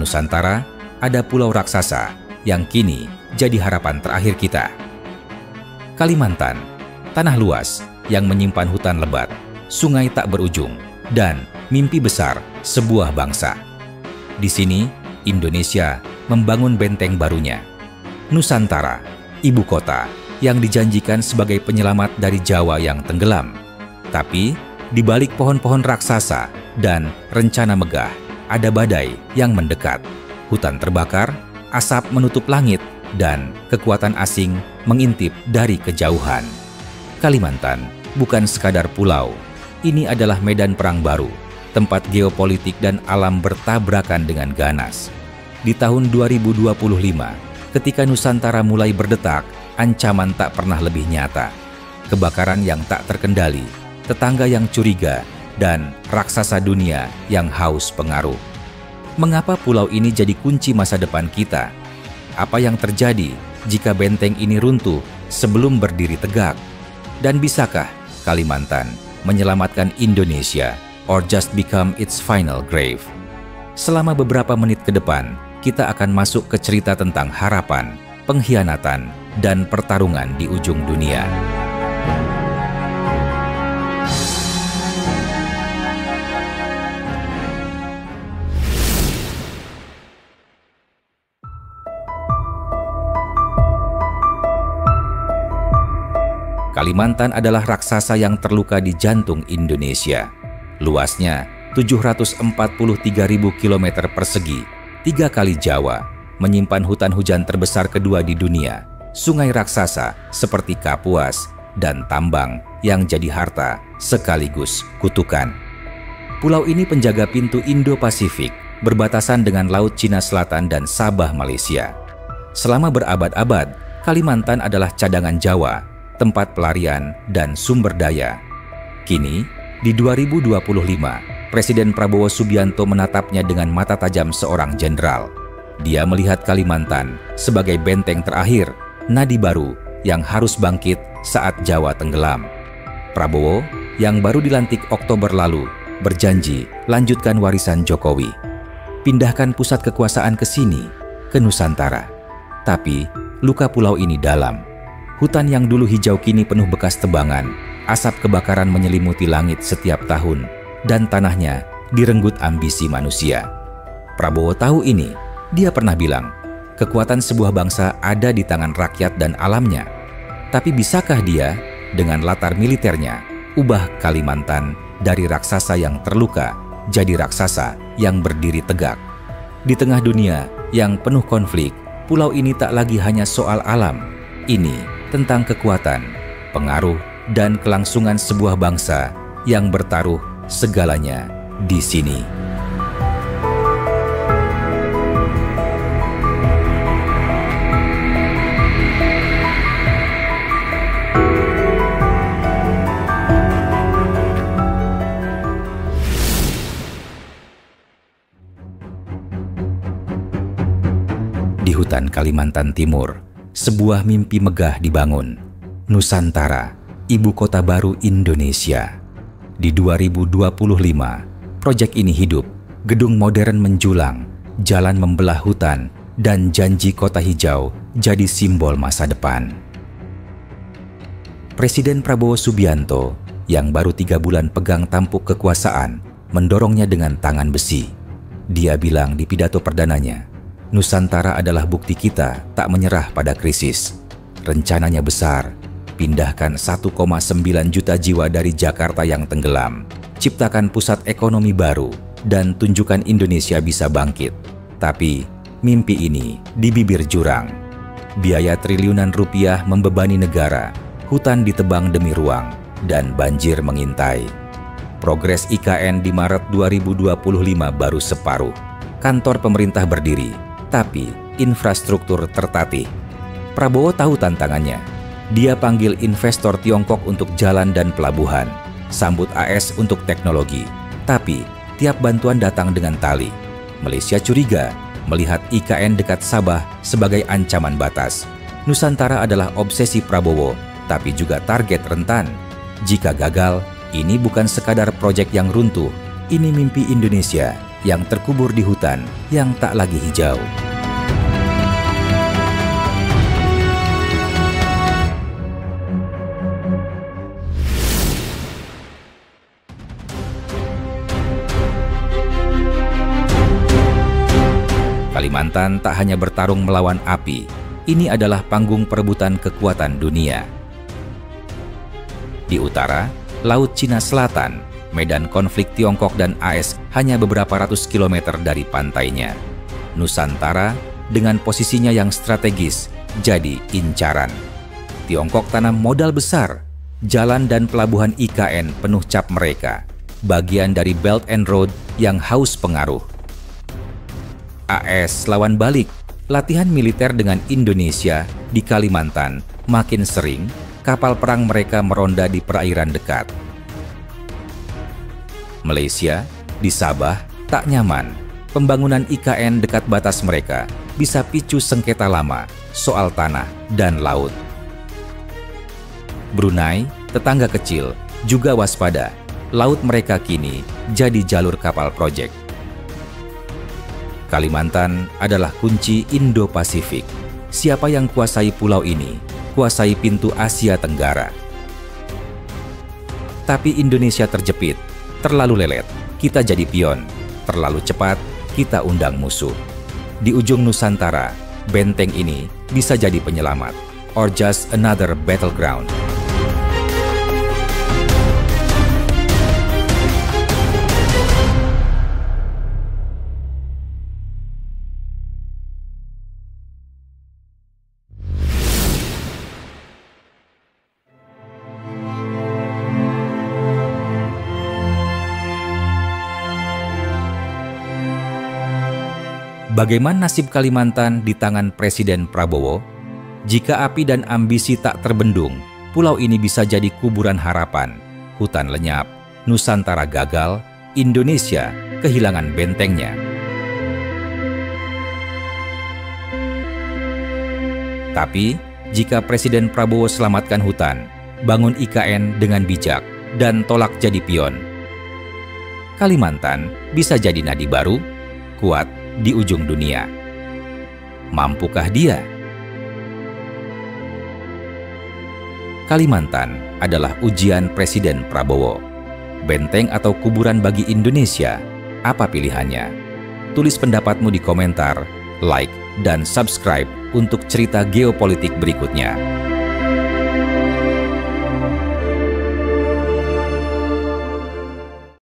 Nusantara ada pulau raksasa yang kini jadi harapan terakhir kita. Kalimantan, tanah luas yang menyimpan hutan lebat, sungai tak berujung, dan mimpi besar sebuah bangsa. Di sini, Indonesia membangun benteng barunya. Nusantara, ibu kota yang dijanjikan sebagai penyelamat dari Jawa yang tenggelam. Tapi, di balik pohon-pohon raksasa dan rencana megah, ada badai yang mendekat. Hutan terbakar, asap menutup langit, dan kekuatan asing mengintip dari kejauhan. Kalimantan bukan sekadar pulau. Ini adalah medan perang baru, tempat geopolitik dan alam bertabrakan dengan ganas. Di tahun 2025, ketika Nusantara mulai berdetak, ancaman tak pernah lebih nyata. Kebakaran yang tak terkendali, tetangga yang curiga, dan raksasa dunia yang haus pengaruh. Mengapa pulau ini jadi kunci masa depan kita? Apa yang terjadi jika benteng ini runtuh sebelum berdiri tegak? Dan bisakah Kalimantan menyelamatkan Indonesia or just become its final grave? Selama beberapa menit ke depan, kita akan masuk ke cerita tentang harapan, pengkhianatan, dan pertarungan di ujung dunia. Kalimantan adalah raksasa yang terluka di jantung Indonesia. Luasnya 743.000 km persegi, 3 kali Jawa, menyimpan hutan hujan terbesar kedua di dunia, sungai raksasa seperti Kapuas, dan tambang yang jadi harta sekaligus kutukan. Pulau ini penjaga pintu Indo-Pasifik, berbatasan dengan Laut Cina Selatan dan Sabah, Malaysia. Selama berabad-abad, Kalimantan adalah cadangan Jawa, tempat pelarian dan sumber daya. Kini, di 2025, Presiden Prabowo Subianto menatapnya dengan mata tajam seorang jenderal. Dia melihat Kalimantan sebagai benteng terakhir, nadi baru yang harus bangkit saat Jawa tenggelam. Prabowo, yang baru dilantik Oktober lalu, berjanji lanjutkan warisan Jokowi. Pindahkan pusat kekuasaan ke sini, ke Nusantara. Tapi, luka pulau ini dalam. Hutan yang dulu hijau kini penuh bekas tebangan, asap kebakaran menyelimuti langit setiap tahun, dan tanahnya direnggut ambisi manusia. Prabowo tahu ini. Dia pernah bilang, kekuatan sebuah bangsa ada di tangan rakyat dan alamnya. Tapi bisakah dia, dengan latar militernya, ubah Kalimantan dari raksasa yang terluka jadi raksasa yang berdiri tegak? Di tengah dunia yang penuh konflik, pulau ini tak lagi hanya soal alam. Ini tentang kekuatan, pengaruh, dan kelangsungan sebuah bangsa yang bertaruh segalanya di sini. Di hutan Kalimantan Timur, sebuah mimpi megah dibangun. Nusantara, ibu kota baru Indonesia. Di 2025, proyek ini hidup. Gedung modern menjulang, jalan membelah hutan, dan janji kota hijau jadi simbol masa depan. Presiden Prabowo Subianto, yang baru 3 bulan pegang tampuk kekuasaan, mendorongnya dengan tangan besi. Dia bilang di pidato perdananya, Nusantara adalah bukti kita tak menyerah pada krisis. Rencananya besar, pindahkan 1,9 juta jiwa dari Jakarta yang tenggelam, ciptakan pusat ekonomi baru, dan tunjukkan Indonesia bisa bangkit. Tapi, mimpi ini di bibir jurang. Biaya triliunan rupiah membebani negara, hutan ditebang demi ruang, dan banjir mengintai. Progres IKN di Maret 2025 baru separuh. Kantor pemerintah berdiri, tapi infrastruktur tertatih. Prabowo tahu tantangannya. Dia panggil investor Tiongkok untuk jalan dan pelabuhan, sambut AS untuk teknologi. Tapi, tiap bantuan datang dengan tali. Malaysia curiga melihat IKN dekat Sabah sebagai ancaman batas. Nusantara adalah obsesi Prabowo, tapi juga target rentan. Jika gagal, ini bukan sekadar proyek yang runtuh. Ini mimpi Indonesia yang terkubur di hutan yang tak lagi hijau. Kalimantan tak hanya bertarung melawan api, ini adalah panggung perebutan kekuatan dunia. Di utara, Laut Cina Selatan, medan konflik Tiongkok dan AS hanya beberapa ratus kilometer dari pantainya. Nusantara, dengan posisinya yang strategis, jadi incaran. Tiongkok tanam modal besar, jalan dan pelabuhan IKN penuh cap mereka, bagian dari Belt and Road yang haus pengaruh. AS lawan balik, latihan militer dengan Indonesia di Kalimantan makin sering, kapal perang mereka meronda di perairan dekat. Malaysia, di Sabah, tak nyaman. Pembangunan IKN dekat batas mereka bisa picu sengketa lama soal tanah dan laut. Brunei, tetangga kecil, juga waspada. Laut mereka kini jadi jalur kapal proyek. Kalimantan adalah kunci Indo-Pasifik. Siapa yang kuasai pulau ini, kuasai pintu Asia Tenggara. Tapi Indonesia terjepit, terlalu lelet, kita jadi pion. Terlalu cepat, kita undang musuh. Di ujung Nusantara, benteng ini bisa jadi penyelamat, or just another battleground. Bagaimana nasib Kalimantan di tangan Presiden Prabowo? Jika api dan ambisi tak terbendung, pulau ini bisa jadi kuburan harapan. Hutan lenyap, Nusantara gagal, Indonesia kehilangan bentengnya. Tapi, jika Presiden Prabowo selamatkan hutan, bangun IKN dengan bijak, dan tolak jadi pion, Kalimantan bisa jadi nadi baru, kuat di ujung dunia. Mampukah dia? Kalimantan adalah ujian Presiden Prabowo. Benteng atau kuburan bagi Indonesia? Apa pilihannya? Tulis pendapatmu di komentar, like, dan subscribe untuk cerita geopolitik berikutnya.